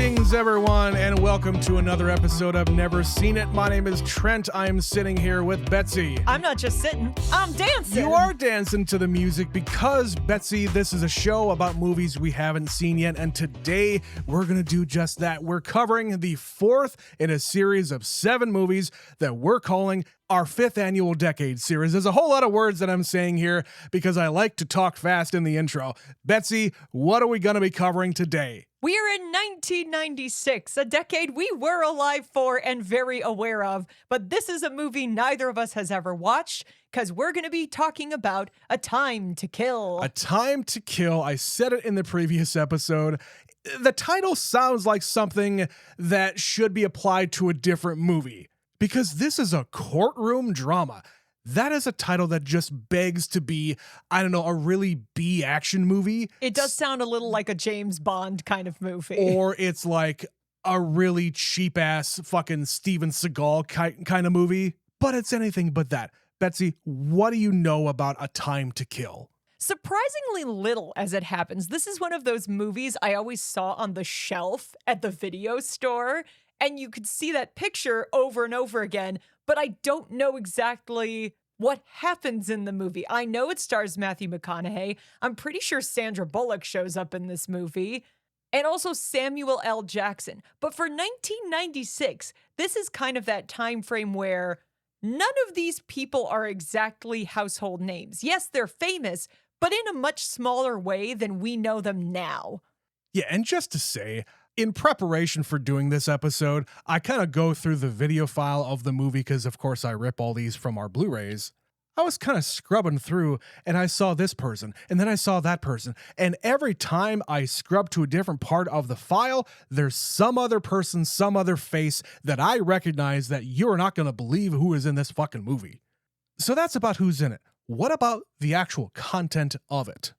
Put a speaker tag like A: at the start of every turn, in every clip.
A: Greetings, everyone, and welcome to another episode of Never Seen It. My name is Trent. I'm sitting here with Betsy.
B: I'm not just sitting, I'm dancing.
A: You are dancing to the music because, Betsy, this is a show about movies we haven't seen yet, and today we're going to do just that. We're covering the fourth in a series of 7 movies that we're calling our 5th annual decade series. There's a whole lot of words that I'm saying here because I like to talk fast in the intro. Betsy, what are we going to be covering today?
B: We are in 1996, a decade we were alive for and very aware of, but this is a movie neither of us has ever watched because we're going to be talking about A Time to Kill.
A: A Time to Kill. I said it in the previous episode. The title sounds like something that should be applied to a different movie because this is a courtroom drama. That is a title that just begs to be, I don't know, a really B action movie.
B: It does sound a little like a James Bond kind of movie.
A: Or it's like a really cheap ass fucking Steven Seagal kind of movie. But it's anything but that. Betsy, what do you know about A Time to Kill?
B: Surprisingly little as it happens. This is one of those movies I always saw on the shelf at the video store. And you could see that picture over and over again, but I don't know exactly what happens in the movie. I know it stars Matthew McConaughey. I'm pretty sure Sandra Bullock shows up in this movie, and also Samuel L. Jackson. But for 1996, this is kind of that time frame where none of these people are exactly household names. Yes, they're famous, but in a much smaller way than we know them now.
A: Yeah, and just to say, in preparation for doing this episode, I kind of go through the video file of the movie because, of course, I rip all these from our Blu-rays. I was kind of scrubbing through and I saw this person and then I saw that person. And every time I scrub to a different part of the file, there's some other person, some other face that I recognize that you're not going to believe who is in this fucking movie. So that's about who's in it. What about the actual content of it?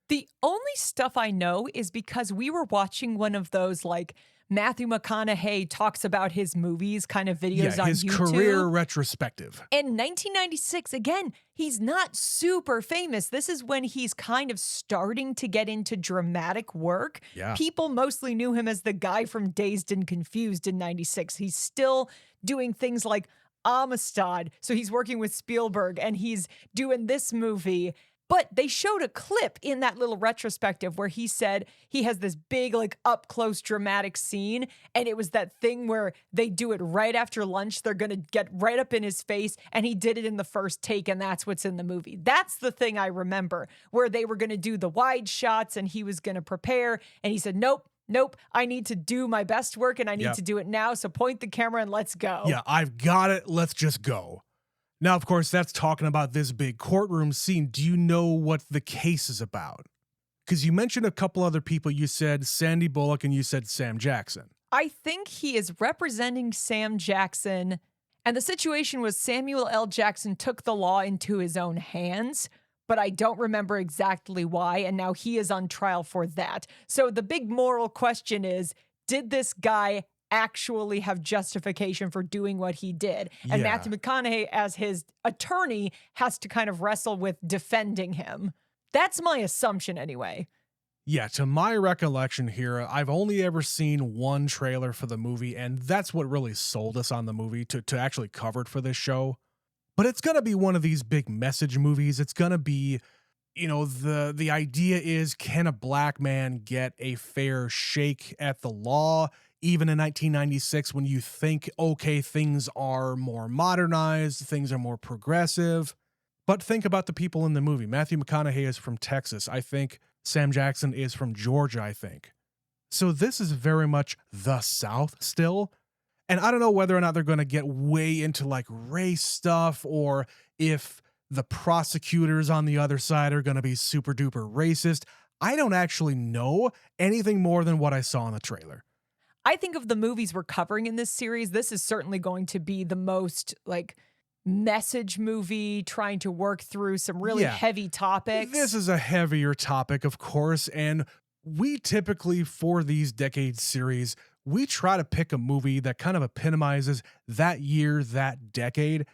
B: The only stuff I know is because we were watching one of those, like, Matthew McConaughey talks about his movies kind of videos on
A: his
B: YouTube.
A: career retrospective.
B: In 1996, again, he's not super famous. This is when he's kind of starting to get into dramatic work.
A: Yeah.
B: People mostly knew him as the guy from Dazed and Confused in 96. He's still doing things like Amistad. So he's working with Spielberg and he's doing this movie. But they showed a clip in that little retrospective where he said he has this big, like, up-close dramatic scene, and it was that thing where they do it right after lunch. They're going to get right up in his face, and he did it in the first take, and that's what's in the movie. That's the thing I remember, where they were going to do the wide shots, and he was going to prepare, and he said, nope, I need to do my best work, and I need to do it now, so point the camera and let's go.
A: Yeah, I've got it. Let's just go. Now, of course, that's talking about this big courtroom scene. Do you know what the case is about? Because you mentioned a couple other people. You said Sandy Bullock and you said Sam Jackson.
B: I think he is representing Sam Jackson. And the situation was Samuel L. Jackson took the law into his own hands, but I don't remember exactly why. And now he is on trial for that. So the big moral question is, did this guy actually have justification for doing what he did? And Matthew McConaughey, as his attorney, has to kind of wrestle with defending him. That's my assumption anyway.
A: Yeah, to my recollection here, I've only ever seen one trailer for the movie, and that's what really sold us on the movie to actually cover it for this show. But it's going to be one of these big message movies. It's going to be, you know, the idea is, can a black man get a fair shake at the law? Even in 1996, when you think, okay, things are more modernized, things are more progressive. But think about the people in the movie. Matthew McConaughey is from Texas. I think Sam Jackson is from Georgia, I think. So this is very much the South still. And I don't know whether or not they're going to get way into like race stuff, or if the prosecutors on the other side are going to be super duper racist. I don't actually know anything more than what I saw in the trailer.
B: I think of the movies we're covering in this series, this is certainly going to be the most, like, message movie, trying to work through some really heavy topics.
A: This is a heavier topic, of course, and we typically, for these decade series, we try to pick a movie that kind of epitomizes that year, that decade.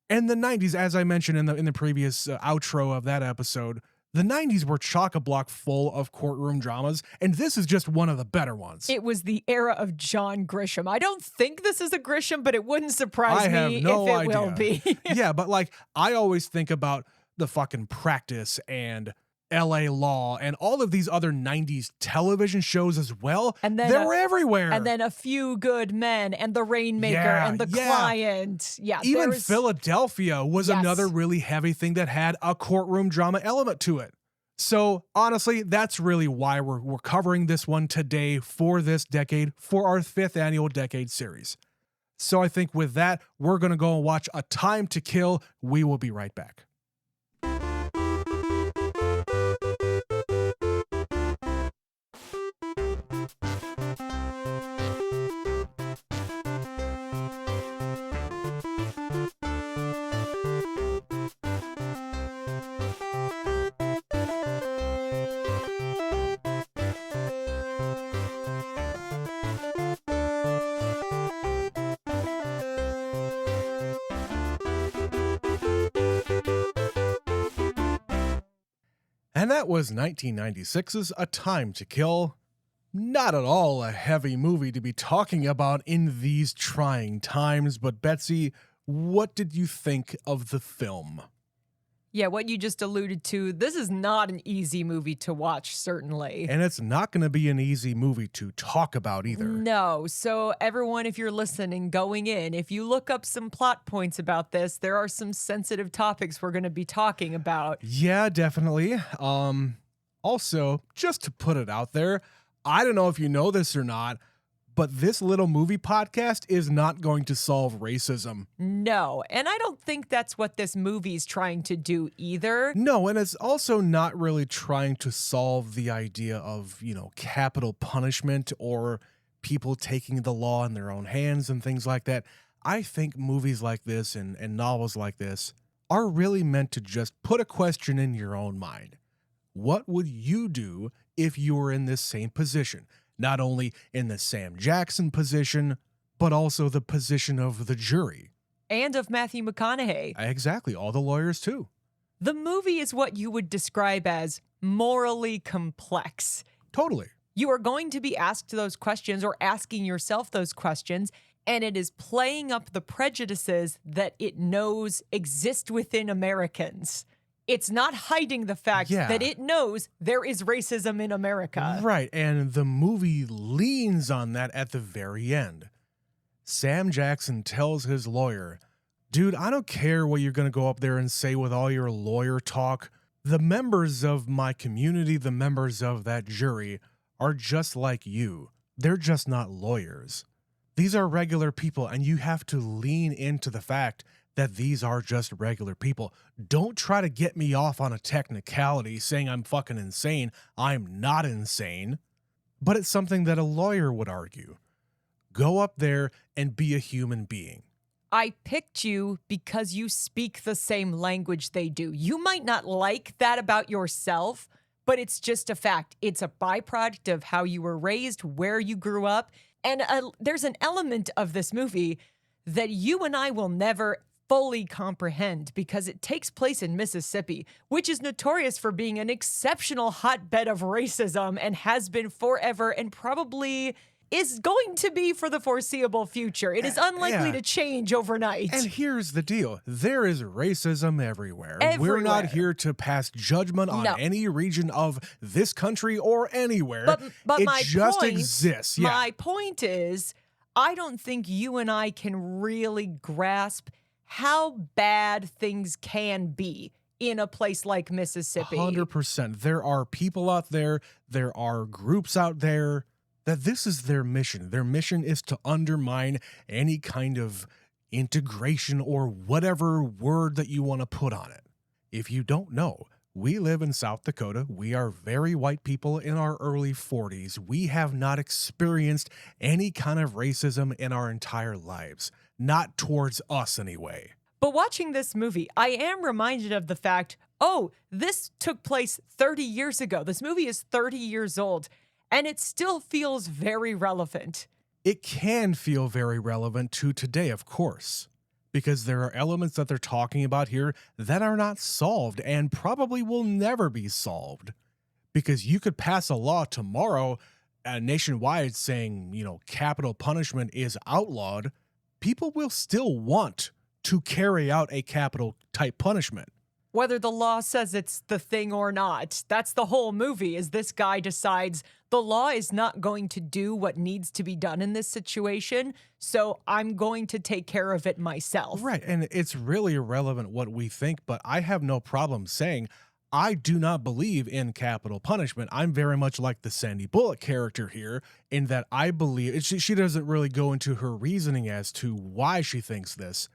A: And the 90s, as I mentioned in the previous outro of that episode, The 90s were chock-a-block full of courtroom dramas, and this is just one of the better ones.
B: It was the era of John Grisham. I don't think this is a Grisham, but it wouldn't surprise
A: I have
B: me
A: no
B: if it
A: idea.
B: will be.
A: Yeah, but like, I always think about The fucking Practice and LA Law and all of these other 90s television shows as well.
B: And then
A: they were everywhere.
B: And then A Few Good Men and The Rainmaker
A: Yeah,
B: and The
A: yeah.
B: Client. Yeah,
A: Even
B: there's-
A: Philadelphia was
B: Yes.
A: another really heavy thing that had a courtroom drama element to it. So honestly, that's really why we're covering this one today for this decade, for our 5th annual decade series. So I think with that, we're going to go and watch A Time to Kill. We will be right back. And that was 1996's A Time to Kill. Not at all a heavy movie to be talking about in these trying times, but Betsy, what did you think of the film?
B: Yeah, what you just alluded to, this is not an easy movie to watch, certainly.
A: And it's not going to be an easy movie to talk about either.
B: No. So everyone, if you're listening, going in, if you look up some plot points about this, there are some sensitive topics we're going to be talking about.
A: Yeah, definitely. Also, just to put it out there, I don't know if you know this or not, but this little movie podcast is not going to solve racism.
B: No. And I don't think that's what this movie's trying to do either.
A: No, and it's also not really trying to solve the idea of, capital punishment or people taking the law in their own hands and things like that. I think movies like this and novels like this are really meant to just put a question in your own mind. What would you do if you were in this same position? Not only in the Sam Jackson position, but also the position of the jury.
B: And of Matthew McConaughey.
A: Exactly, all the lawyers too.
B: The movie is what you would describe as morally complex.
A: Totally.
B: You are going to be asked those questions or asking yourself those questions, and it is playing up the prejudices that it knows exist within Americans. It's not hiding the fact that it knows there is racism in America.
A: Right, and the movie leans on that at the very end. Sam Jackson tells his lawyer, dude, I don't care what you're going to go up there and say with all your lawyer talk. The members of my community, the members of that jury, are just like you. They're just not lawyers. These are regular people, and you have to lean into the fact that these are just regular people. Don't try to get me off on a technicality saying I'm fucking insane. I'm not insane. But it's something that a lawyer would argue. Go up there and be a human being.
B: I picked you because you speak the same language they do. You might not like that about yourself, but it's just a fact. It's a byproduct of how you were raised, where you grew up. And there's an element of this movie that you and I will never fully comprehend because it takes place in Mississippi, which is notorious for being an exceptional hotbed of racism and has been forever and probably is going to be for the foreseeable future. It is unlikely to change overnight.
A: And here's the deal. There is racism everywhere.
B: Everywhere.
A: We're not here to pass judgment on any region of this country or anywhere.
B: But
A: it
B: my
A: just
B: point,
A: exists. Yeah.
B: My point is, I don't think you and I can really grasp how bad things can be in a place like Mississippi.
A: 100%. There are people out there, there are groups out there that this is their mission. Their mission is to undermine any kind of integration or whatever word that you want to put on it. If you don't know, we live in South Dakota. We are very white people in our early 40s. We have not experienced any kind of racism in our entire lives. Not towards us anyway.
B: But watching this movie, I am reminded of the fact, this took place 30 years ago. This movie is 30 years old, and it still feels very relevant.
A: It can feel very relevant to today, of course, because there are elements that they're talking about here that are not solved and probably will never be solved. Because you could pass a law tomorrow nationwide saying, capital punishment is outlawed. People will still want to carry out a capital type punishment.
B: Whether the law says it's the thing or not. That's the whole movie, is this guy decides the law is not going to do what needs to be done in this situation, so I'm going to take care of it myself.
A: Right, and it's really irrelevant what we think, but I have no problem saying I do not believe in capital punishment. I'm very much like the Sandy Bullock character here in that I believe, she doesn't really go into her reasoning as to why she thinks this,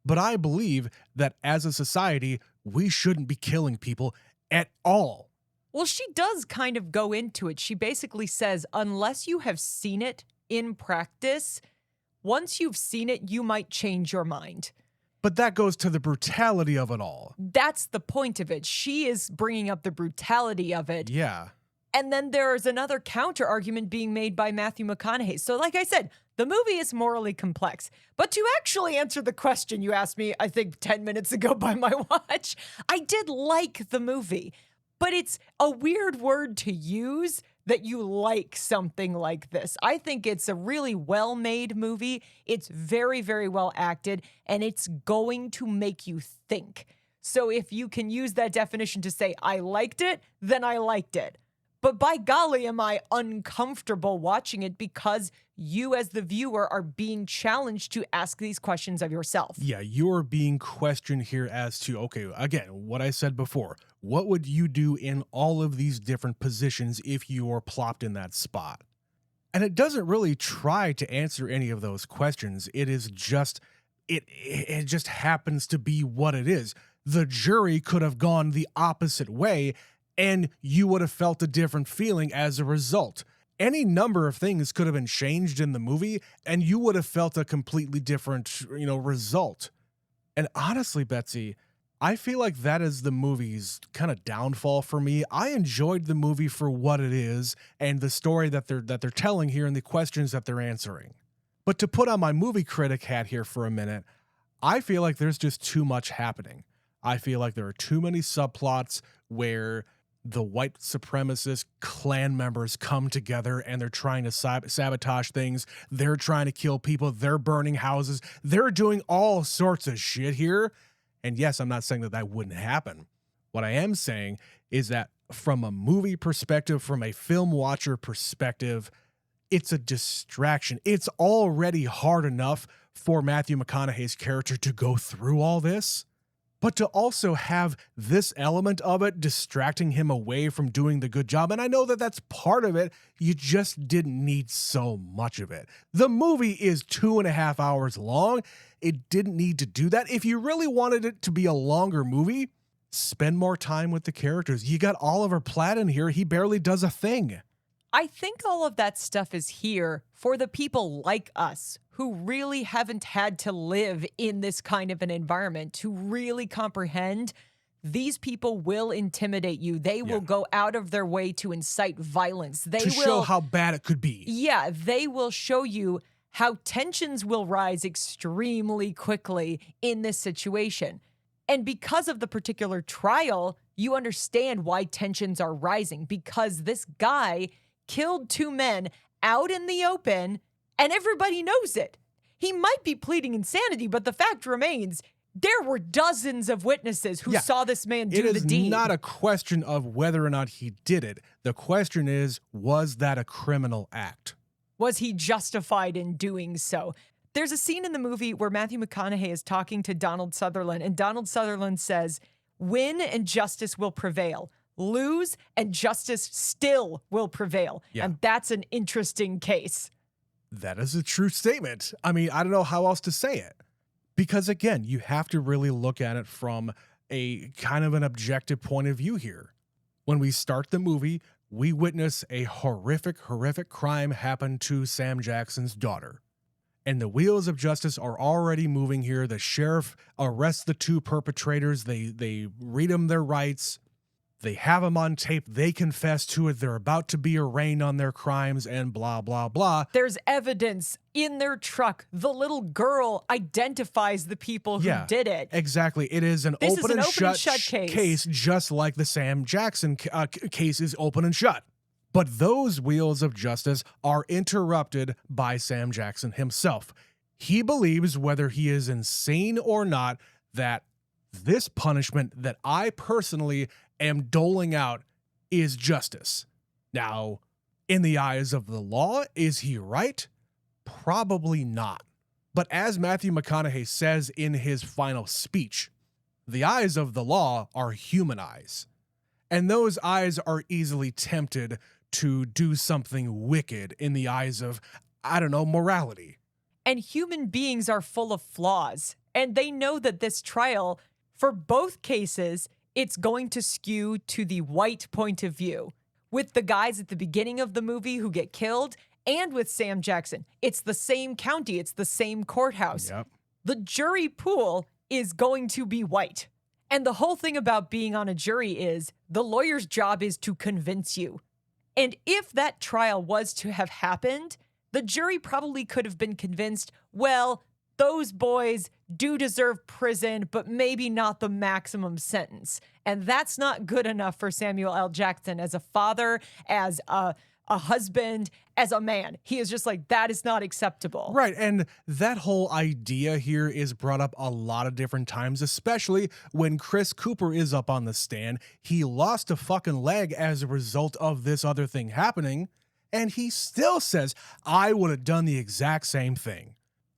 A: but I believe that as a society, we shouldn't be killing people at all.
B: Well, she does kind of go into it. She basically says, unless you have seen it in practice, once you've seen it, you might change your mind.
A: But that goes to the brutality of it all.
B: That's the point of it. She is bringing up the brutality of it.
A: Yeah.
B: And then there's another counter argument being made by Matthew McConaughey. So like I said, the movie is morally complex. But to actually answer the question you asked me, I think 10 minutes ago by my watch, I did like the movie. But it's a weird word to use that you like something like this. I think it's a really well-made movie. It's very, very well acted, and it's going to make you think. So if you can use that definition to say, I liked it, then I liked it. But by golly, am I uncomfortable watching it because you as the viewer are being challenged to ask these questions of yourself.
A: Yeah, you're being questioned here as to, okay, again, what I said before, what would you do in all of these different positions if you were plopped in that spot? And it doesn't really try to answer any of those questions. It is just, it just happens to be what it is. The jury could have gone the opposite way and you would have felt a different feeling as a result. Any number of things could have been changed in the movie and you would have felt a completely different, result. And honestly, Betsy, I feel like that is the movie's kind of downfall for me. I enjoyed the movie for what it is and the story that they're telling here and the questions that they're answering. But to put on my movie critic hat here for a minute, I feel like there's just too much happening. I feel like there are too many subplots where the white supremacist Klan members come together and they're trying to sabotage things. They're trying to kill people. They're burning houses. They're doing all sorts of shit here. And yes, I'm not saying that that wouldn't happen. What I am saying is that from a movie perspective, from a film watcher perspective, it's a distraction. It's already hard enough for Matthew McConaughey's character to go through all this. But to also have this element of it distracting him away from doing the good job. And I know that that's part of it. You just didn't need so much of it. The movie is 2.5 hours long. It didn't need to do that. If you really wanted it to be a longer movie, spend more time with the characters. You got Oliver Platt in here. He barely does a thing.
B: I think all of that stuff is here for the people like us who really haven't had to live in this kind of an environment to really comprehend these people will intimidate you. They will go out of their way to incite violence. They will
A: show how bad it could be.
B: Yeah, they will show you how tensions will rise extremely quickly in this situation. And because of the particular trial, you understand why tensions are rising, because this guy killed 2 men out in the open, and everybody knows it. He might be pleading insanity, but the fact remains, there were dozens of witnesses who saw this man do the deed.
A: It is not a question of whether or not he did it. The question is, was that a criminal act?
B: Was he justified in doing so? There's a scene in the movie where Matthew McConaughey is talking to Donald Sutherland, and Donald Sutherland says, "Win and justice will prevail. Lose and justice still will prevail."
A: Yeah.
B: And that's an interesting case.
A: That is a true statement. I mean, I don't know how else to say it. Because again, you have to really look at it from a kind of an objective point of view here. When we start the movie, we witness a horrific crime happen to Sam Jackson's daughter. And the wheels of justice are already moving here. The sheriff arrests the 2 perpetrators. They read them their rights. They have them on tape. They confess to it. They're about to be arraigned on their crimes and blah, blah, blah.
B: There's evidence in their truck. The little girl identifies the people who did it.
A: Exactly. It is an
B: This is
A: open
B: an
A: and
B: open and
A: shut
B: shut
A: case, just like the Sam Jackson case is open and shut. But those wheels of justice are interrupted by Sam Jackson himself. He believes, whether he is insane or not, that this punishment that I personally am doling out is justice. Now, in the eyes of the law, is he right? Probably not. But as Matthew McConaughey says in his final speech, the eyes of the law are human eyes. And those eyes are easily tempted to do something wicked in the eyes of, I don't know, morality.
B: And human beings are full of flaws. And they know that this trial, for both cases, it's going to skew to the white point of view. With the guys at the beginning of the movie who get killed, and with Sam Jackson. It's the same county. It's the same courthouse.
A: Yep.
B: The jury pool is going to be white. And the whole thing about being on a jury is the lawyer's job is to convince you. And if that trial was to have happened, the jury probably could have been convinced, well, those boys do deserve prison, but maybe not the maximum sentence. And that's not good enough for Samuel L. Jackson as a father, as a husband, as a man. He is just like, that is not acceptable.
A: Right. And that whole idea here is brought up a lot of different times, especially when Chris Cooper is up on the stand. He lost a fucking leg as a result of this other thing happening. And he still says, I would have done the exact same thing.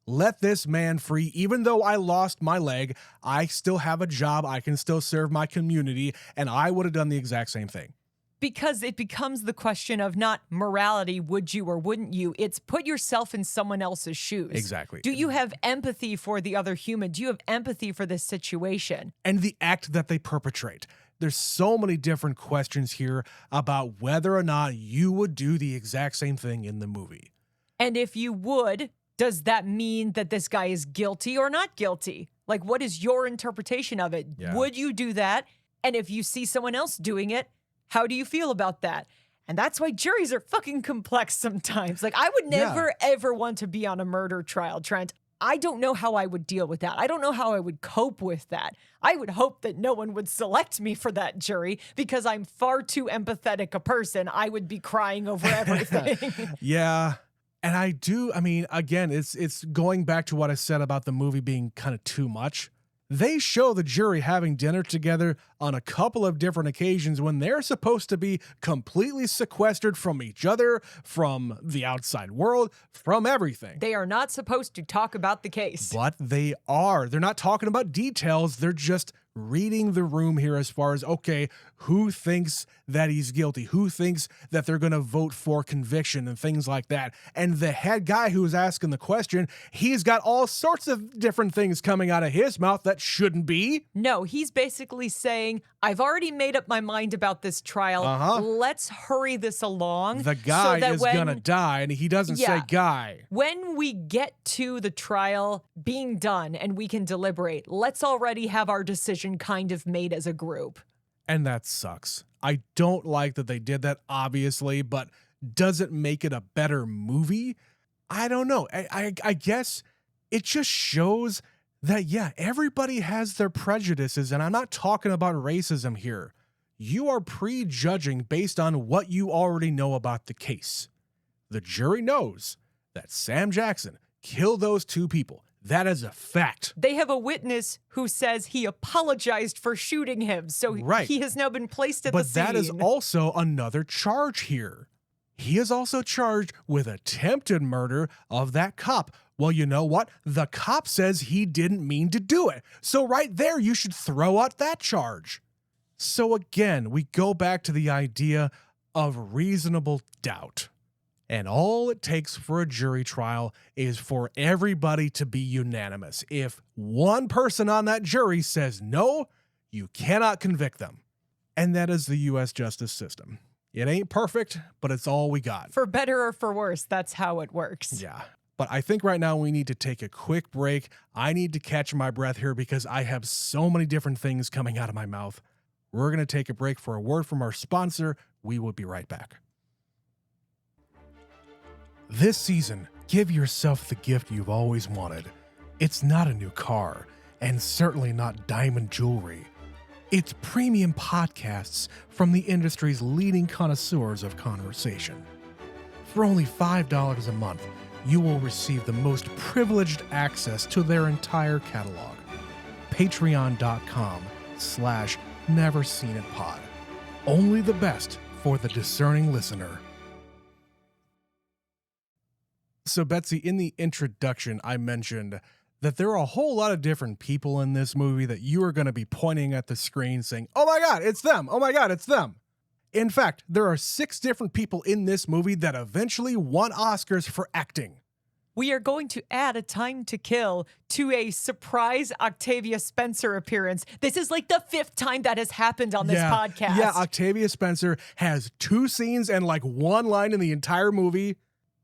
A: Let this man free. Even though I lost my leg, I still have a job. I can still serve my community. And I would have done the exact same thing.
B: Because it becomes the question of not morality, would you or wouldn't you? It's put yourself in someone else's shoes.
A: Exactly.
B: Do you have empathy for the other human? Do you have empathy for this situation?
A: And the act that they perpetrate. There's so many different questions here about whether or not you would do the exact same thing in the movie.
B: And if you would, does that mean that this guy is guilty or not guilty? Like, what is your interpretation of it?
A: Yeah.
B: Would you do that? And if you see someone else doing it, how do you feel about that? And that's why juries are fucking complex sometimes. Like, I would never, ever want to be on a murder trial, Trent. I don't know how I would deal with that. I don't know how I would cope with that. I would hope that no one would select me for that jury because I'm far too empathetic a person. I would be crying over everything.
A: Yeah. And I mean, again, it's going back to what I said about the movie being kind of too much. They show the jury having dinner together on a couple of different occasions when they're supposed to be completely sequestered from each other, from the outside world, from everything.
B: They are not supposed to talk about the case.
A: But they are. They're not talking about details. They're just reading the room here as far as, okay, who thinks that he's guilty? Who thinks that they're going to vote for conviction and things like that? And the head guy who's asking the question, he's got all sorts of different things coming out of his mouth that shouldn't be.
B: No, he's basically saying, I've already made up my mind about this trial. Let's hurry this along.
A: The guy
B: so
A: is going to die, and he doesn't say guy.
B: When we get to the trial being done and we can deliberate, let's already have our decision kind of made as a group.
A: And that sucks. I don't like that they did that, obviously, but does it make it a better movie? I don't know. I guess it just shows that, yeah, everybody has their prejudices, and I'm not talking about racism here. You are prejudging based on what you already know about the case. The jury knows that Sam Jackson killed those two people. That is a fact.
B: They have a witness who says he apologized for shooting him, so he has now been placed at the scene.
A: But that is also another charge here. He is also charged with attempted murder of that cop. Well, you know what? The cop says he didn't mean to do it. So right there, you should throw out that charge. So again, we go back to the idea of reasonable doubt. And all it takes for a jury trial is for everybody to be unanimous. If one person on that jury says no, you cannot convict them. And that is the U.S. justice system. It ain't perfect, but it's all we got.
B: For better or for worse, that's how it works.
A: Yeah. But I think right now we need to take a quick break. I need to catch my breath here because I have so many different things coming out of my mouth. We're going to take a break for a word from our sponsor. We will be right back. This season, give yourself the gift you've always wanted. It's not a new car, and certainly not diamond jewelry. It's premium podcasts from the industry's leading connoisseurs of conversation. For only $5 a month, you will receive the most privileged access to their entire catalog. Patreon.com/NeverSeenItPod. Only the best for the discerning listener. So, Betsy, in the introduction, I mentioned that there are a whole lot of different people in this movie that you are going to be pointing at the screen saying, oh my God, it's them. Oh my God, it's them. In fact, there are 6 different people in this movie that eventually won Oscars for acting.
B: We are going to add A Time to Kill to a surprise Octavia Spencer appearance. This is like the 5th time that has happened on this podcast.
A: Yeah, Octavia Spencer has 2 scenes and like 1 line in the entire movie.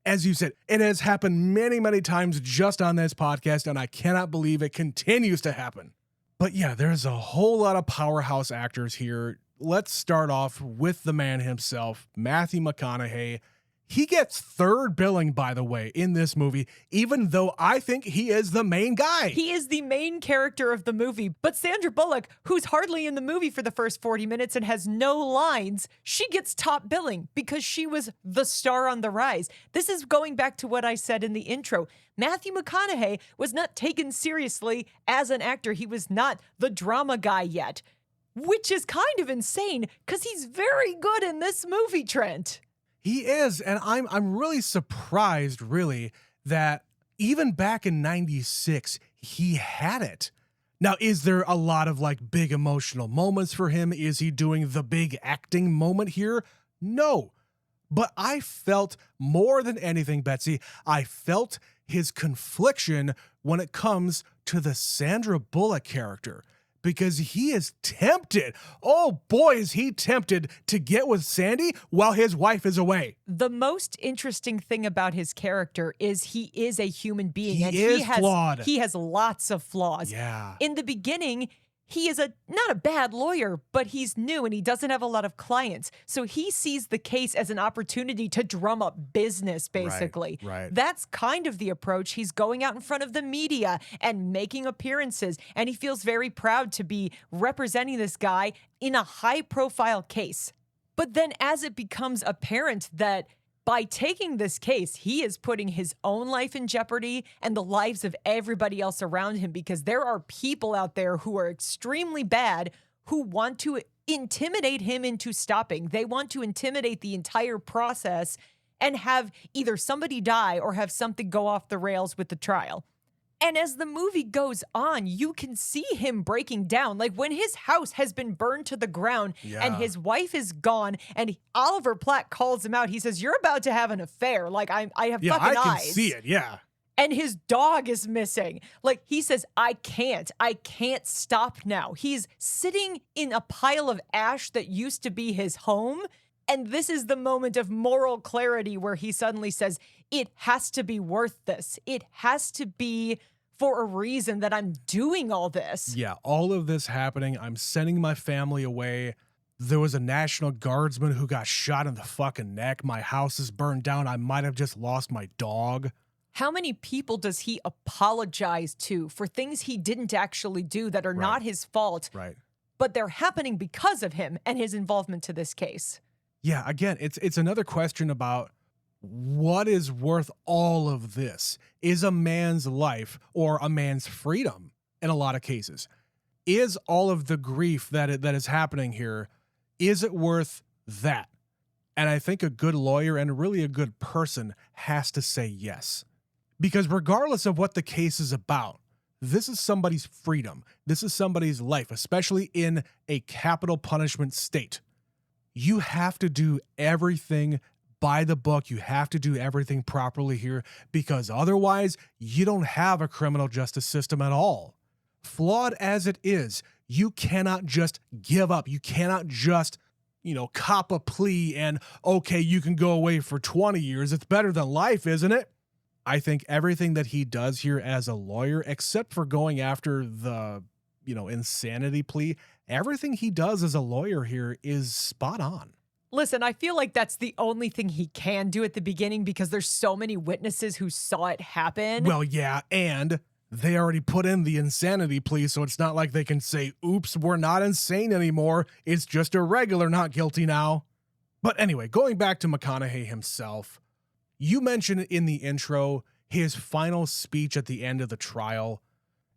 A: As you said, it has happened many, many times just on this podcast, and I cannot believe it continues to happen. But yeah, there's a whole lot of powerhouse actors here. Let's start off with the man himself, Matthew McConaughey. He gets 3rd billing, by the way, in this movie, even though I think he is the main guy.
B: He is the main character of the movie, but Sandra Bullock, who's hardly in the movie for the first 40 minutes and has no lines, she gets top billing because she was the star on the rise. This is going back to what I said in the intro. Matthew McConaughey was not taken seriously as an actor. He was not the drama guy yet, which is kind of insane because he's very good in this movie, Trent.
A: He is, and I'm really surprised, really, that even back in 96, he had it. Now, is there a lot of like big emotional moments for him? Is he doing the big acting moment here? No. But I felt more than anything, Betsy, I felt his confliction when it comes to the Sandra Bullock character. Because he is tempted. Oh boy, is he tempted to get with Sandy while his wife is away.
B: The most interesting thing about his character is he is a human being.
A: He is flawed.
B: He has lots of flaws.
A: Yeah.
B: In the beginning, he is not a bad lawyer, but he's new and he doesn't have a lot of clients. So he sees the case as an opportunity to drum up business, basically.
A: Right.
B: That's kind of the approach. He's going out in front of the media and making appearances, and he feels very proud to be representing this guy in a high-profile case. But then as it becomes apparent that by taking this case, he is putting his own life in jeopardy and the lives of everybody else around him, because there are people out there who are extremely bad who want to intimidate him into stopping. They want to intimidate the entire process and have either somebody die or have something go off the rails with the trial. And as the movie goes on, you can see him breaking down. Like when his house has been burned to the ground and his wife is gone and Oliver Platt calls him out. He says, "You're about to have an affair. Like I have fucking eyes."
A: Yeah, I can see it. Yeah.
B: And his dog is missing. Like he says, I can't stop now. He's sitting in a pile of ash that used to be his home. And this is the moment of moral clarity where he suddenly says, it has to be worth this. It has to be for a reason that I'm doing all this.
A: Yeah, all of this happening. I'm sending my family away. There was a National Guardsman who got shot in the fucking neck. My house is burned down. I might have just lost my dog.
B: How many people does he apologize to for things he didn't actually do that are not his fault, but they're happening because of him and his involvement to this case?
A: Yeah, again, it's another question about what is worth all of this? Is a man's life or a man's freedom in a lot of cases? Is all of the grief that is happening here, is it worth that? And I think a good lawyer and really a good person has to say yes. Because regardless of what the case is about, this is somebody's freedom. This is somebody's life, especially in a capital punishment state. You have to do everything by the book. You have to do everything properly here, because otherwise you don't have a criminal justice system at all. Flawed as it is, you cannot just give up. You cannot just, cop a plea and, okay, you can go away for 20 years. It's better than life, isn't it? I think everything that he does here as a lawyer, except for going after the insanity plea. Everything he does as a lawyer here is spot on.
B: Listen, I feel like that's the only thing he can do at the beginning because there's so many witnesses who saw it happen.
A: Well, yeah, and they already put in the insanity plea, so it's not like they can say, oops, we're not insane anymore. It's just a regular not guilty now. But anyway, going back to McConaughey himself, you mentioned in the intro his final speech at the end of the trial.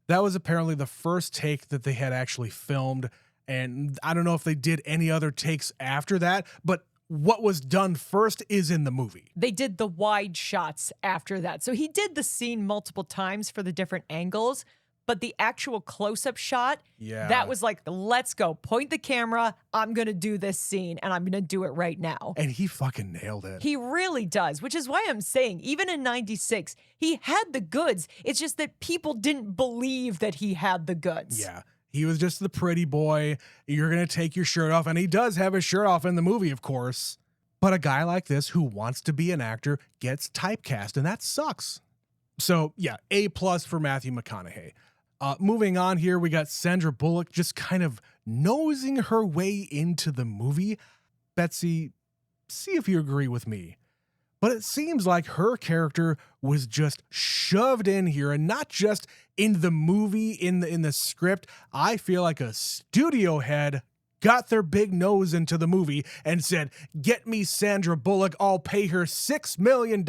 A: That was apparently the first take that they had actually filmed. And I don't know if they did any other takes after that, but what was done first is in the movie.
B: They did the wide shots after that. So he did the scene multiple times for the different angles, but the actual close-up shot, that was like, let's go. Point the camera. I'm going to do this scene, and I'm going to do it right now.
A: And he fucking nailed it.
B: He really does, which is why I'm saying, even in 96, he had the goods. It's just that people didn't believe that he had the goods.
A: Yeah. He was just the pretty boy. You're going to take your shirt off. And he does have his shirt off in the movie, of course. But a guy like this who wants to be an actor gets typecast, and that sucks. So, yeah, A+ for Matthew McConaughey. Moving on here, we got Sandra Bullock just kind of nosing her way into the movie. Betsy, see if you agree with me. But it seems like her character was just shoved in here, and not just in the movie, in the script. I feel like a studio head got their big nose into the movie and said, get me Sandra Bullock, I'll pay her $6 million.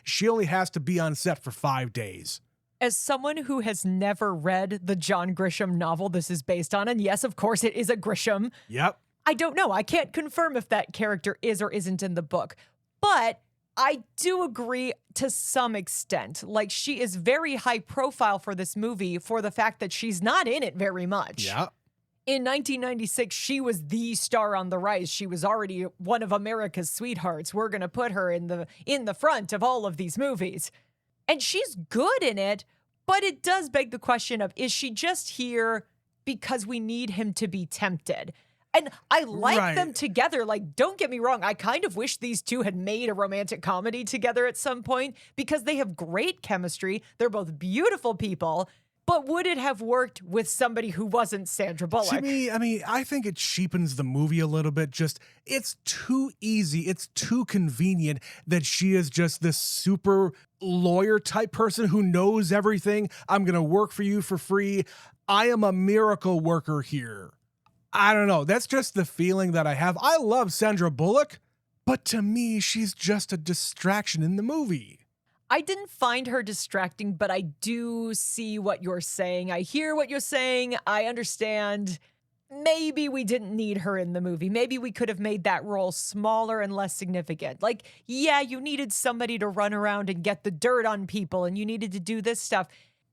A: She only has to be on set for 5 days.
B: As someone who has never read the John Grisham novel this is based on, and yes, of course, it is a Grisham.
A: Yep.
B: I don't know. I can't confirm if that character is or isn't in the book. But I do agree to some extent. Like, she is very high profile for this movie for the fact that she's not in it very much.
A: Yeah.
B: In 1996, she was the star on the rise. She was already one of America's sweethearts. We're going to put her in the front of all of these movies. And she's good in it, but it does beg the question of, is she just here because we need him to be tempted? And I like them together. Like, don't get me wrong. I kind of wish these two had made a romantic comedy together at some point because they have great chemistry. They're both beautiful people. But would it have worked with somebody who wasn't Sandra Bullock?
A: To me, I think it cheapens the movie a little bit. Just, it's too easy. It's too convenient that she is just this super lawyer type person who knows everything. I'm going to work for you for free. I am a miracle worker here. I don't know. That's just the feeling that I have. I love Sandra Bullock, but to me, she's just a distraction in the movie.
B: I didn't find her distracting, but I do see what you're saying. I hear what you're saying. I understand. Maybe we didn't need her in the movie. Maybe we could have made that role smaller and less significant. Like, yeah, you needed somebody to run around and get the dirt on people, and you needed to do this stuff.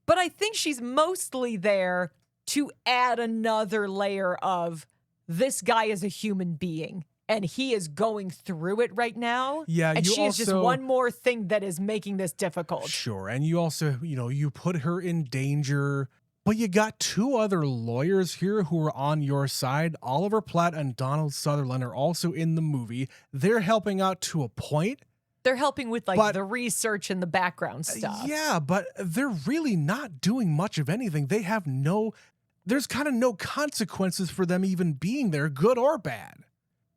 B: But I think she's mostly there to add another layer of this guy is a human being. And he is going through it right now.
A: Yeah,
B: and she is just one more thing that is making this difficult.
A: Sure, and you also, you put her in danger, but you got two other lawyers here who are on your side. Oliver Platt and Donald Sutherland are also in the movie. They're helping out to a point.
B: They're helping with the research and the background stuff.
A: Yeah, but they're really not doing much of anything. They have there's kind of no consequences for them even being there, good or bad.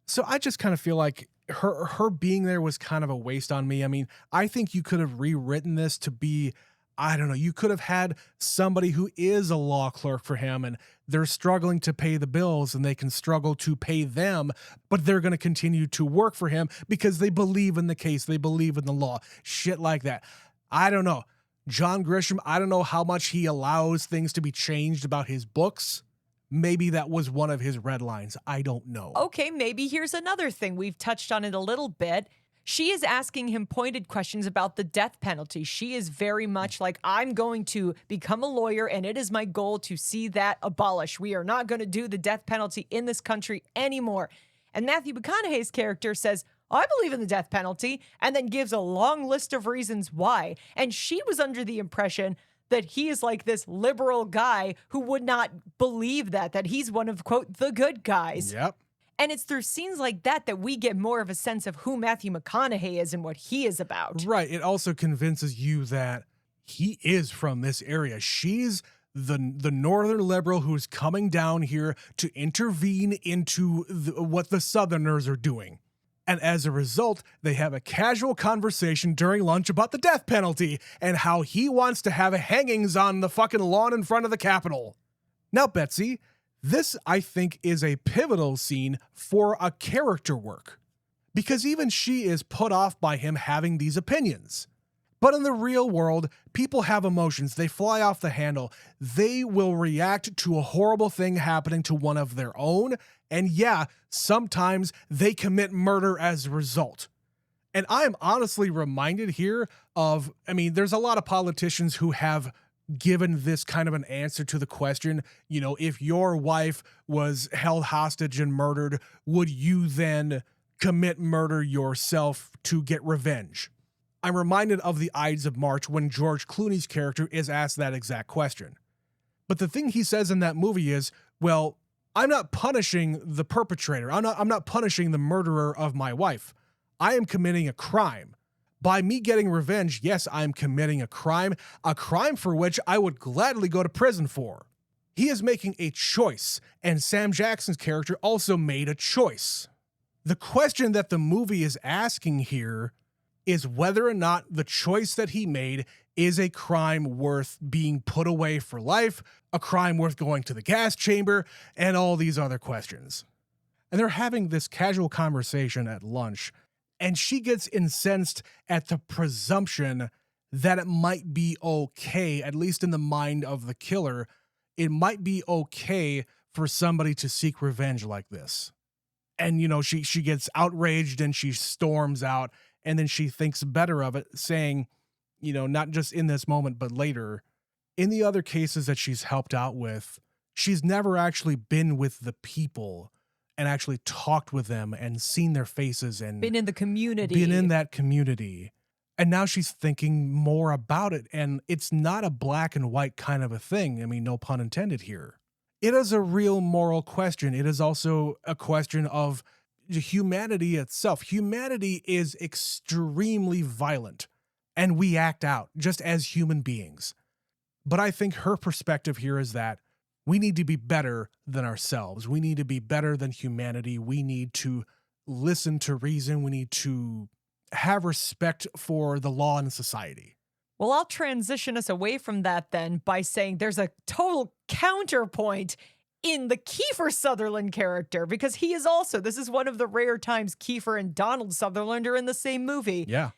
A: So I just kind of feel like her being there was kind of a waste on me. I mean, I think you could have rewritten this to be, I don't know, you could have had somebody who is a law clerk for him and they're struggling to pay the bills and they can struggle to pay them, but they're going to continue to work for him because they believe in the case, they believe in the law, shit like that. I don't know. John Grisham, I don't know how much he allows things to be changed about his books. Maybe that was one of his red lines. I don't know.
B: Okay, maybe here's another thing. We've touched on it a little bit. She is asking him pointed questions about the death penalty. She is very much like, I'm going to become a lawyer, and it is my goal to see that abolished. We are not going to do the death penalty in this country anymore. And Matthew McConaughey's character says, I believe in the death penalty, and then gives a long list of reasons why. And she was under the impression that he is like this liberal guy who would not believe that he's one of, quote, the good guys.
A: Yep.
B: And it's through scenes like that we get more of a sense of who Matthew McConaughey is and what he is about.
A: Right. It also convinces you that he is from this area. She's the northern liberal who's coming down here to intervene into what the Southerners are doing. And as a result, they have a casual conversation during lunch about the death penalty and how he wants to have hangings on the fucking lawn in front of the Capitol. Now, Betsy, this, I think, is a pivotal scene for a character work, because even she is put off by him having these opinions. But in the real world, people have emotions. They fly off the handle. They will react to a horrible thing happening to one of their own. And yeah, sometimes they commit murder as a result. And I am honestly reminded here of, there's a lot of politicians who have given this kind of an answer to the question, if your wife was held hostage and murdered, would you then commit murder yourself to get revenge? I'm reminded of the Ides of March when George Clooney's character is asked that exact question. But the thing he says in that movie is, well, I'm not punishing the perpetrator. I'm not punishing the murderer of my wife. I am committing a crime. By me getting revenge, yes, I'm committing a crime for which I would gladly go to prison for. He is making a choice, and Sam Jackson's character also made a choice. The question that the movie is asking here is whether or not the choice that he made is a crime worth being put away for life, a crime worth going to the gas chamber, and all these other questions. And they're having this casual conversation at lunch, and she gets incensed at the presumption that it might be okay, at least in the mind of the killer, it might be okay for somebody to seek revenge like this. And, she gets outraged and she storms out. And then she thinks better of it, saying, not just in this moment, but later, in the other cases that she's helped out with, she's never actually been with the people and actually talked with them and seen their faces and
B: been in the community.
A: Been in that community. And now she's thinking more about it. And it's not a black and white kind of a thing. No pun intended here. It is a real moral question. It is also a question of humanity itself. Humanity is extremely violent, and we act out just as human beings. But I think her perspective here is that we need to be better than ourselves. We need to be better than humanity. We need to listen to reason. We need to have respect for the law and society.
B: Well, I'll transition us away from that then by saying there's a total counterpoint in the Kiefer Sutherland character, because he is also, this is one of the rare times Kiefer and Donald Sutherland are in the same movie.
A: Yeah.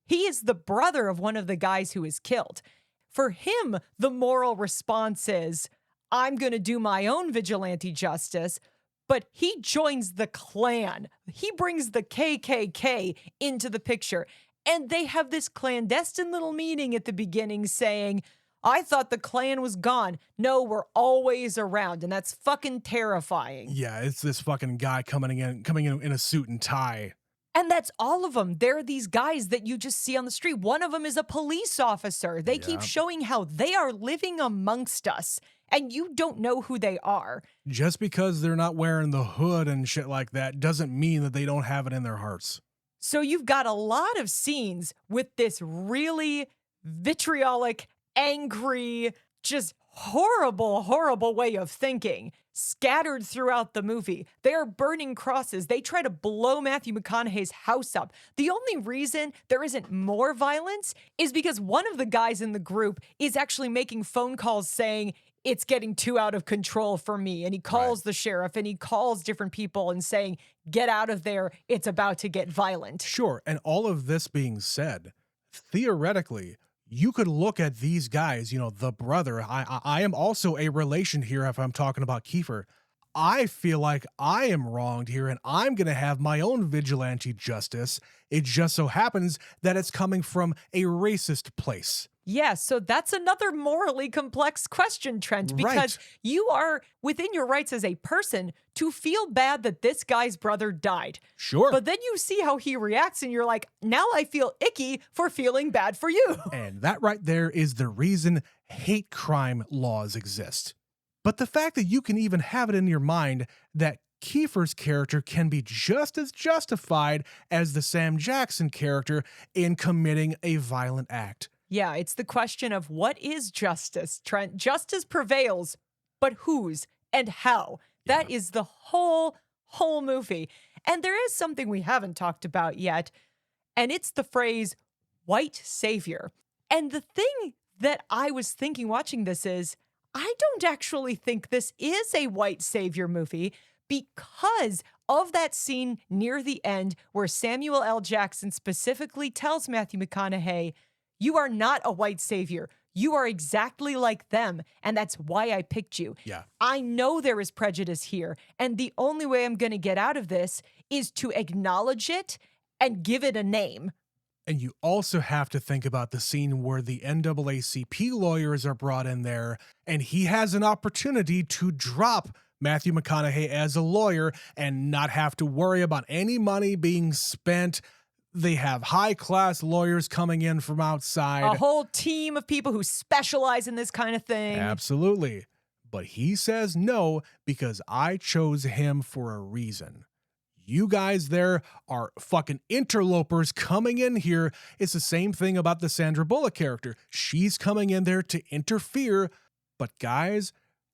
B: He is the brother of one of the guys who is killed. For him, the moral response is, I'm going to do my own vigilante justice, but he joins the Klan. He brings the KKK into the picture. And they have this clandestine little meeting at the beginning saying, I thought the Klan was gone. No, we're always around. And that's fucking terrifying.
A: Yeah, it's this fucking guy coming in a suit and tie.
B: And that's all of them. There are these guys that you just see on the street. One of them is a police officer. They keep showing how they are living amongst us, and you don't know who they are.
A: Just because they're not wearing the hood and shit like that doesn't mean that they don't have it in their hearts.
B: So you've got a lot of scenes with this really vitriolic, angry, just horrible, horrible way of thinking scattered throughout the movie. They are burning crosses. They try to blow Matthew McConaughey's house up. The only reason there isn't more violence is because one of the guys in the group is actually making phone calls saying, it's getting too out of control for me. And he calls the sheriff and he calls different people and saying, get out of there. It's about to get violent.
A: Sure. And all of this being said, theoretically, you could look at these guys, the brother. I am also a relation here if I'm talking about Kiefer. I feel like I am wronged here and I'm going to have my own vigilante justice. It just so happens that it's coming from a racist place.
B: Yeah, so that's another morally complex question, Trent, because you are within your rights as a person to feel bad that this guy's brother died.
A: Sure.
B: But then you see how he reacts and you're like, now I feel icky for feeling bad for you.
A: And that right there is the reason hate crime laws exist. But the fact that you can even have it in your mind that Kiefer's character can be just as justified as the Sam Jackson character in committing a violent act.
B: Yeah, it's the question of what is justice, Trent? Justice prevails, but whose and how?
A: Yeah.
B: That is the whole movie. And there is something we haven't talked about yet, and it's the phrase white savior. And the thing that I was thinking watching this is, I don't actually think this is a white savior movie because of that scene near the end where Samuel L. Jackson specifically tells Matthew McConaughey, "You are not a white savior. You are exactly like them, and that's why I picked you."
A: Yeah.
B: I know there is prejudice here, and the only way I'm going to get out of this is to acknowledge it and give it a name.
A: And you also have to think about the scene where the NAACP lawyers are brought in there, and he has an opportunity to drop Matthew McConaughey as a lawyer and not have to worry about any money being spent. They have high-class lawyers coming in from outside.
B: A whole team of people who specialize in this kind of thing.
A: Absolutely. But he says no because I chose him for a reason. You guys there are fucking interlopers coming in here. It's the same thing about the Sandra Bullock character. She's coming in there to interfere. But guys,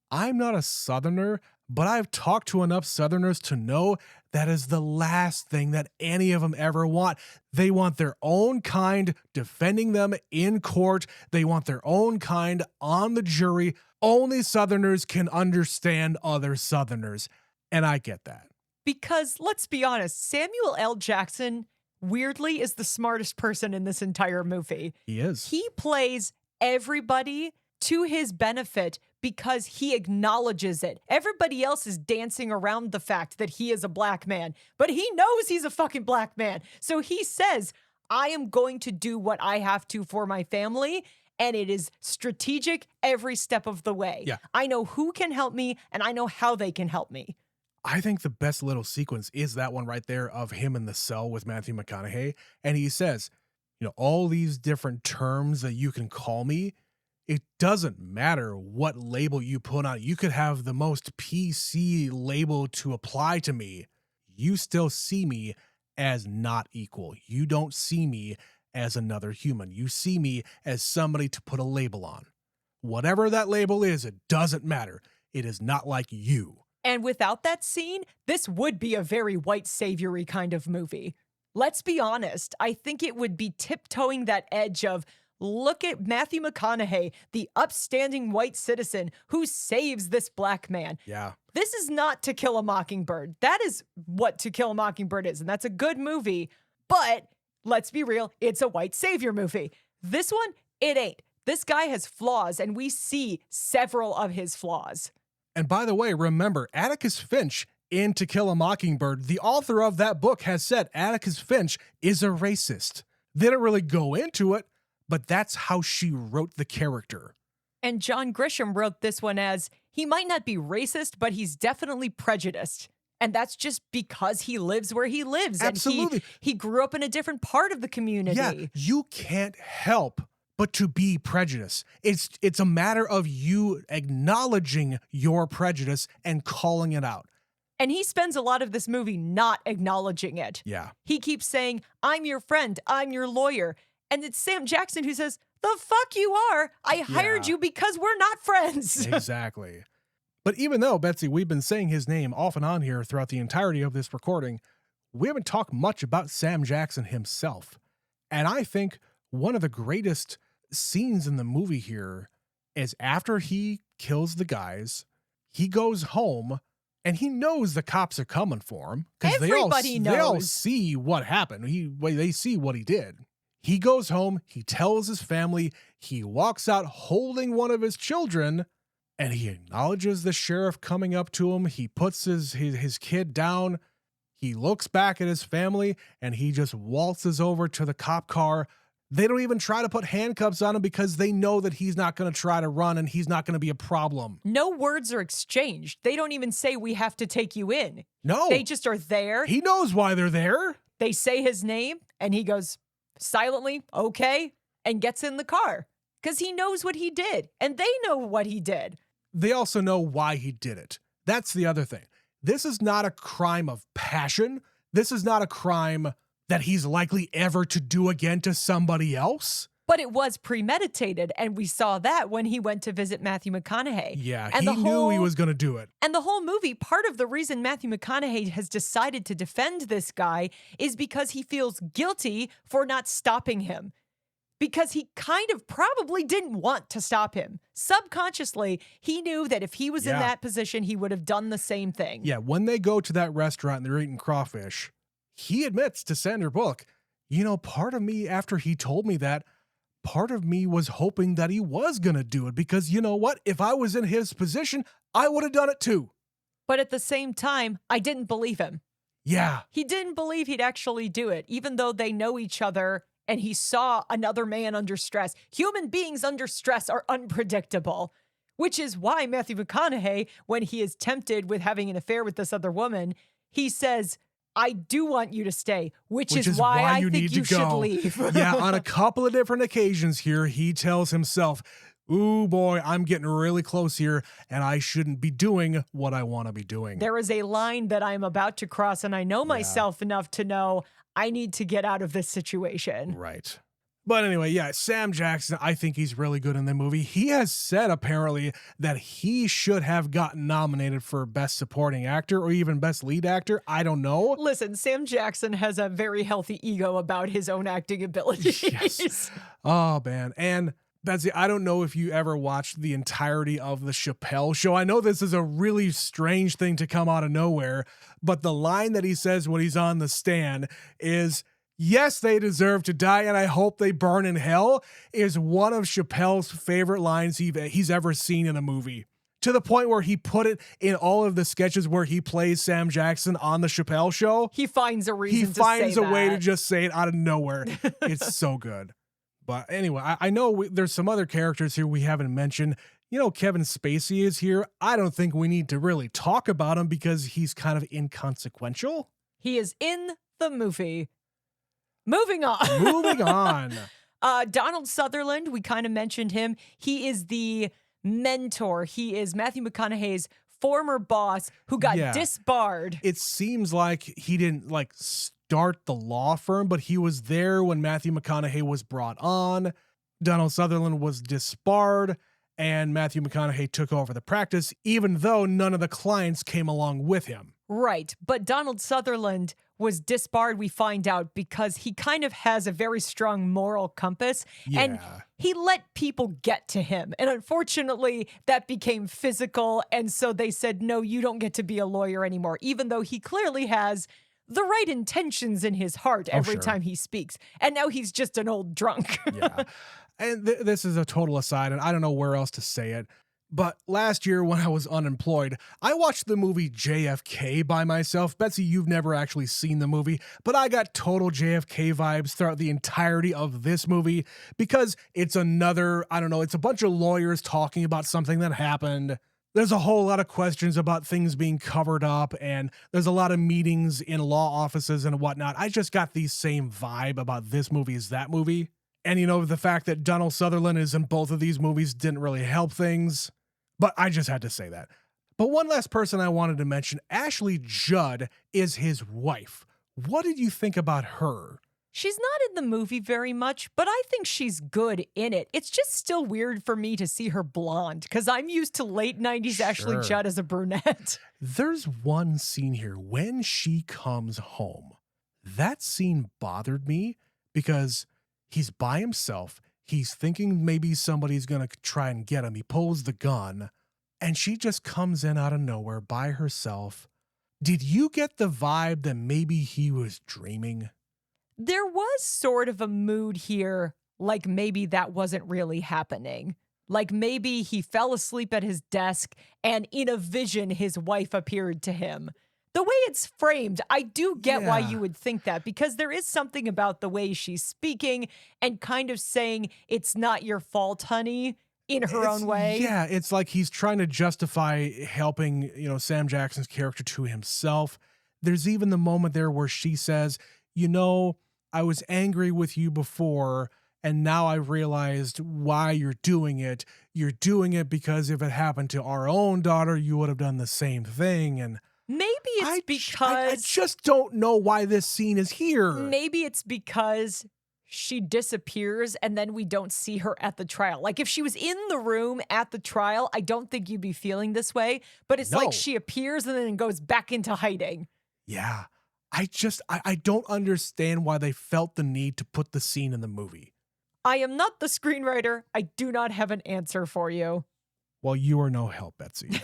A: I'm not a Southerner, but I've talked to enough Southerners to know that is the last thing that any of them ever want. They want their own kind defending them in court. They want their own kind on the jury. Only Southerners can understand other Southerners. And I get that.
B: Because let's be honest, Samuel L. Jackson weirdly is the smartest person in this entire movie.
A: He is.
B: He plays everybody to his benefit because he acknowledges it. Everybody else is dancing around the fact that he is a black man, but he knows he's a fucking black man. So he says, I am going to do what I have to for my family. And it is strategic every step of the way.
A: Yeah.
B: I know who can help me and I know how they can help me.
A: I think the best little sequence is that one right there of him in the cell with Matthew McConaughey. And he says, all these different terms that you can call me, it doesn't matter what label you put on it. You could have the most PC label to apply to me. You still see me as not equal. You don't see me as another human. You see me as somebody to put a label on. Whatever that label is, it doesn't matter. It is not like you.
B: And without that scene, this would be a very white saviory kind of movie. Let's be honest. I think it would be tiptoeing that edge of, look at Matthew McConaughey, the upstanding white citizen who saves this black man.
A: Yeah.
B: This is not To Kill a Mockingbird. That is what To Kill a Mockingbird is, and that's a good movie. But let's be real, it's a white savior movie. This one, it ain't. This guy has flaws, and we see several of his flaws.
A: And by the way, remember, Atticus Finch in To Kill a Mockingbird, the author of that book has said Atticus Finch is a racist. They don't really go into it, but that's how she wrote the character.
B: And John Grisham wrote this one as, he might not be racist, but he's definitely prejudiced. And that's just because he lives where he lives.
A: Absolutely.
B: And he grew up in a different part of the community.
A: Yeah, you can't help but to be prejudiced. It's a matter of you acknowledging your prejudice and calling it out.
B: And he spends a lot of this movie not acknowledging it.
A: Yeah.
B: He keeps saying, I'm your friend, I'm your lawyer. And it's Sam Jackson who says, the fuck you are. I hired you because we're not friends.
A: Exactly. But even though, Betsy, we've been saying his name off and on here throughout the entirety of this recording, we haven't talked much about Sam Jackson himself. And I think one of the greatest scenes in the movie here is after he kills the guys, he goes home and he knows the cops are coming for him because they all see what happened. They see what he did. He goes home, he tells his family, he walks out holding one of his children, and he acknowledges the sheriff coming up to him. He puts his kid down. He looks back at his family and he just waltzes over to the cop car. They don't even try to put handcuffs on him because they know that he's not going to try to run and he's not going to be a problem.
B: No words are exchanged. They don't even say we have to take you in.
A: No.
B: They just are there.
A: He knows why they're there.
B: They say his name and he goes silently, okay, and gets in the car because he knows what he did and they know what he did.
A: They also know why he did it. That's the other thing. This is not a crime of passion. This is not a crime that he's likely ever to do again to somebody else.
B: But it was premeditated, and we saw that when he went to visit Matthew McConaughey.
A: Yeah,
B: and
A: he knew he was going to do it.
B: And the whole movie, part of the reason Matthew McConaughey has decided to defend this guy is because he feels guilty for not stopping him. Because he kind of probably didn't want to stop him. Subconsciously, he knew that if he was in that position, he would have done the same thing.
A: Yeah, when they go to that restaurant and they're eating crawfish, he admits to Sandra Bullock, you know, part of me, after he told me that, part of me was hoping that he was going to do it because, you know what? If I was in his position, I would have done it too.
B: But at the same time, I didn't believe him.
A: Yeah.
B: He didn't believe he'd actually do it, even though they know each other and he saw another man under stress. Human beings under stress are unpredictable, which is why Matthew McConaughey, when he is tempted with having an affair with this other woman, he says, I do want you to stay, which is why I think you should leave.
A: Yeah, on a couple of different occasions here, he tells himself, ooh, boy, I'm getting really close here, and I shouldn't be doing what I want to be doing.
B: There is a line that I'm about to cross, and I know myself enough to know I need to get out of this situation.
A: Right. But anyway, yeah, Sam Jackson, I think he's really good in the movie. He has said apparently that he should have gotten nominated for Best Supporting Actor or even Best Lead Actor. I don't know.
B: Listen, Sam Jackson has a very healthy ego about his own acting abilities.
A: Yes. Oh, man. And Betsy, I don't know if you ever watched the entirety of the Chappelle Show. I know this is a really strange thing to come out of nowhere, but the line that he says when he's on the stand is, yes, they deserve to die, and I hope they burn in hell, is one of Chappelle's favorite lines he's ever seen in a movie. To the point where he put it in all of the sketches where he plays Sam Jackson on the Chappelle Show.
B: He finds a reason to say that.
A: He finds a way to just say it out of nowhere. It's so good. But anyway, I know there's some other characters here we haven't mentioned. You know, Kevin Spacey is here. I don't think we need to really talk about him because he's kind of inconsequential.
B: He is in the movie. Moving on.
A: Moving on.
B: Donald Sutherland, we kind of mentioned him. He is the mentor. He is Matthew McConaughey's former boss who got disbarred.
A: It seems like he didn't start the law firm, but he was there when Matthew McConaughey was brought on. Donald Sutherland was disbarred, and Matthew McConaughey took over the practice, even though none of the clients came along with him.
B: Right, but Donald Sutherland was disbarred, we find out, because he kind of has a very strong moral compass, and he let people get to him. And unfortunately, that became physical, and so they said, no, you don't get to be a lawyer anymore, even though he clearly has the right intentions in his heart every time he speaks. And now he's just an old drunk.
A: Yeah. And this is a total aside, and I don't know where else to say it. But last year when I was unemployed, I watched the movie JFK by myself. Betsy, you've never actually seen the movie, but I got total JFK vibes throughout the entirety of this movie because it's another, I don't know, it's a bunch of lawyers talking about something that happened. There's a whole lot of questions about things being covered up, and there's a lot of meetings in law offices and whatnot. I just got the same vibe about this movie as that movie. And, you know, the fact that Donald Sutherland is in both of these movies didn't really help things. But I just had to say that. But one last person I wanted to mention, Ashley Judd is his wife. What did you think about her?
B: She's not in the movie very much, but I think she's good in it. It's just still weird for me to see her blonde because I'm used to late 90s Ashley Judd as a brunette.
A: There's one scene here when she comes home. That scene bothered me because he's by himself. He's thinking maybe somebody's going to try and get him. He pulls the gun, and she just comes in out of nowhere by herself. Did you get the vibe that maybe he was dreaming?
B: There was sort of a mood here, like maybe that wasn't really happening. Like maybe he fell asleep at his desk, and in a vision, his wife appeared to him. The way it's framed, I do get why you would think that, because there is something about the way she's speaking and kind of saying, it's not your fault, honey, in her own way.
A: Yeah, it's like he's trying to justify helping, you know, Sam Jackson's character to himself. There's even the moment there where she says, you know, I was angry with you before, and now I realized why you're doing it. You're doing it because if it happened to our own daughter, you would have done the same thing. And
B: maybe it's because
A: I just don't know why this scene is here.
B: Maybe it's because she disappears and then we don't see her at the trial. Like if she was in the room at the trial, I don't think you'd be feeling this way, but it's like
A: No.
B: she appears and then goes back into hiding.
A: Yeah. I don't understand why they felt the need to put the scene in the movie.
B: I am not the screenwriter. I do not have an answer for you.
A: Well, you are no help, Betsy.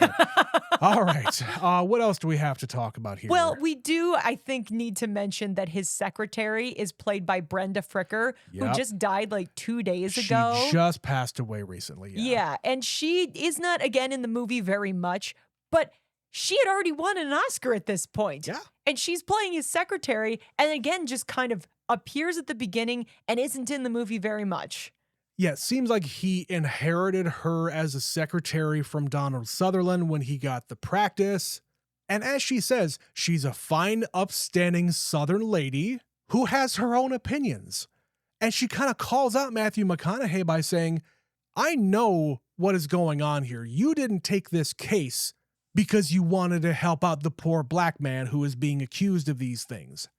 A: All right. What else do we have to talk about here?
B: Well, we do, I think, need to mention that his secretary is played by Brenda Fricker, who
A: Yep.
B: just died like 2 days
A: She
B: ago.
A: just passed away recently.
B: Yeah, and she is not, again, in the movie very much, but she had already won an Oscar at this point.
A: Yeah.
B: And she's playing his secretary, and again, just kind of appears at the beginning and isn't in the movie very much.
A: Yeah, it seems like he inherited her as a secretary from Donald Sutherland when he got the practice. And as she says, she's a fine, upstanding Southern lady who has her own opinions. And she kind of calls out Matthew McConaughey by saying, I know what is going on here. You didn't take this case because you wanted to help out the poor black man who is being accused of these things.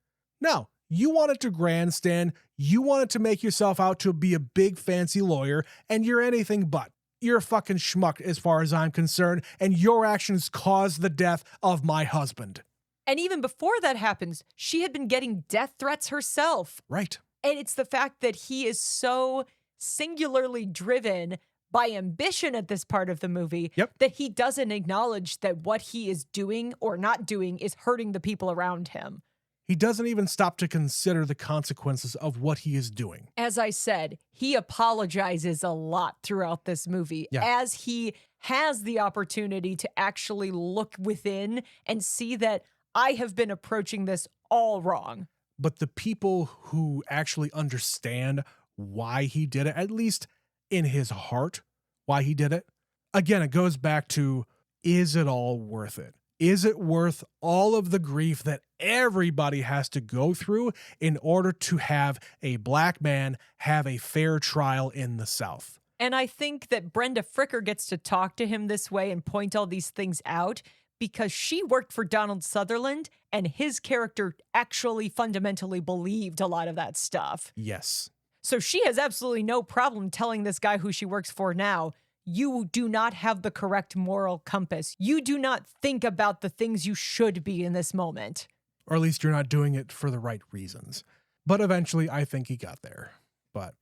A: No, you wanted to grandstand. You wanted to make yourself out to be a big fancy lawyer, and you're anything but. You're a fucking schmuck as far as I'm concerned, and your actions caused the death of my husband.
B: And even before that happens, she had been getting death threats herself.
A: Right.
B: And it's the fact that he is so singularly driven by ambition at this part of the movie that he doesn't acknowledge that what he is doing or not doing is hurting the people around him.
A: He doesn't even stop to consider the consequences of what he is doing.
B: As I said, he apologizes a lot throughout this movie as he has the opportunity to actually look within and see that I have been approaching this all wrong.
A: But the people who actually understand why he did it, at least in his heart, why he did it, again, it goes back to, is it all worth it? Is it worth all of the grief that everybody has to go through in order to have a black man have a fair trial in the South?
B: And I think that Brenda Fricker gets to talk to him this way and point all these things out because she worked for Donald Sutherland and his character actually fundamentally believed a lot of that stuff.
A: Yes.
B: So she has absolutely no problem telling this guy who she works for now, you do not have the correct moral compass. You do not think about the things you should be in this moment.
A: Or at least you're not doing it for the right reasons. But eventually, I think he got there. But,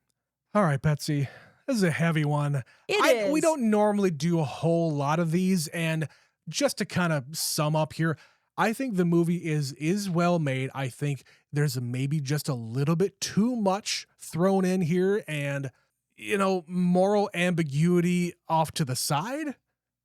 A: all right, Betsy, this is a heavy one.
B: It is.
A: We don't normally do a whole lot of these, and just to kind of sum up here, I think the movie is well made. I think there's maybe just a little bit too much thrown in here, and moral ambiguity off to the side.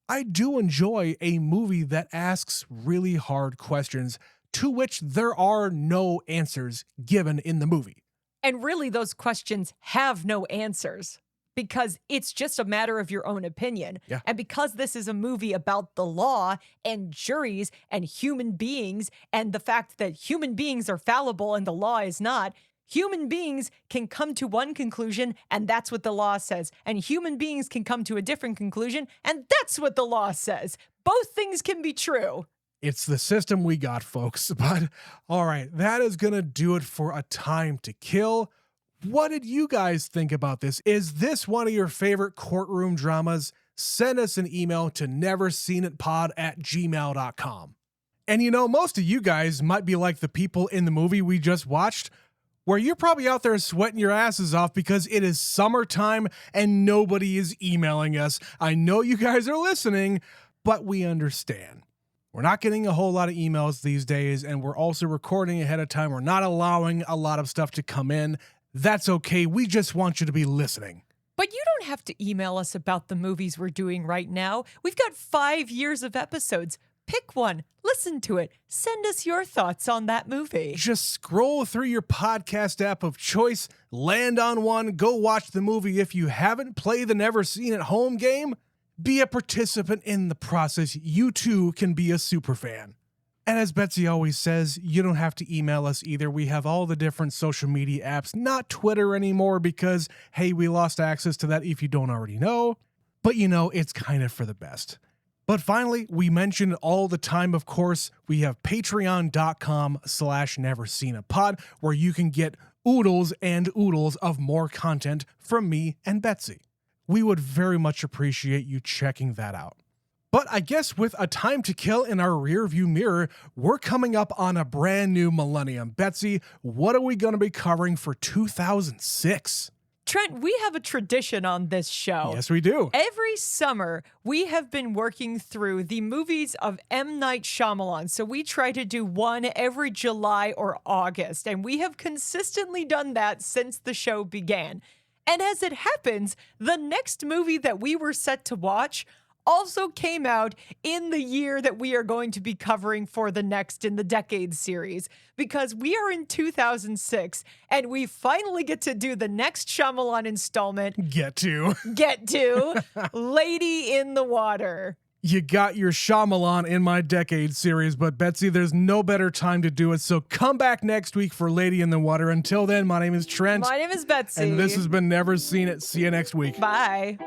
A: I do enjoy a movie that asks really hard questions to which there are no answers given in the movie.
B: And really, those questions have no answers because it's just a matter of your own opinion.
A: Yeah.
B: And because this is a movie about the law and juries and human beings and the fact that human beings are fallible and the law is not, human beings can come to one conclusion, and that's what the law says. And human beings can come to a different conclusion, and that's what the law says. Both things can be true.
A: It's the system we got, folks. But all right, that is going to do it for A Time to Kill. What did you guys think about this? Is this one of your favorite courtroom dramas? Send us an email to neverseenitpod@gmail.com. And most of you guys might be like the people in the movie we just watched, where you're probably out there sweating your asses off because it is summertime and nobody is emailing us. I know you guys are listening, but we understand. We're not getting a whole lot of emails these days, and we're also recording ahead of time. We're not allowing a lot of stuff to come in. That's okay. We just want you to be listening.
B: But you don't have to email us about the movies we're doing right now. We've got 5 years of episodes. Pick one, listen to it, send us your thoughts on that movie.
A: Just scroll through your podcast app of choice, land on one, go watch the movie. If you haven't, play the Never Seen at Home game. Be a participant in the process. You too can be a superfan. And as Betsy always says, you don't have to email us either. We have all the different social media apps, not Twitter anymore because, hey, we lost access to that if you don't already know. But it's kind of for the best. But finally, we mention all the time, of course, we have patreon.com/neverseenitpod, where you can get oodles and oodles of more content from me and Betsy. We would very much appreciate you checking that out. But I guess with a time to kill in our rearview mirror, we're coming up on a brand new millennium. Betsy, what are we going to be covering for 2006?
B: Trent, we have a tradition on this show.
A: Yes, we do.
B: Every summer, we have been working through the movies of M. Night Shyamalan. So we try to do one every July or August, and we have consistently done that since the show began. And as it happens, the next movie that we were set to watch also came out in the year that we are going to be covering for the next in the decade series, because we are in 2006 and we finally get to do the next Shyamalan installment. Get to Lady in the Water.
A: You got your Shyamalan in my decade series, but Betsy, there's no better time to do it. So come back next week for Lady in the Water. Until then, my name is Trent.
B: My name is Betsy.
A: And this has been Never Seen It. See you next week.
B: Bye.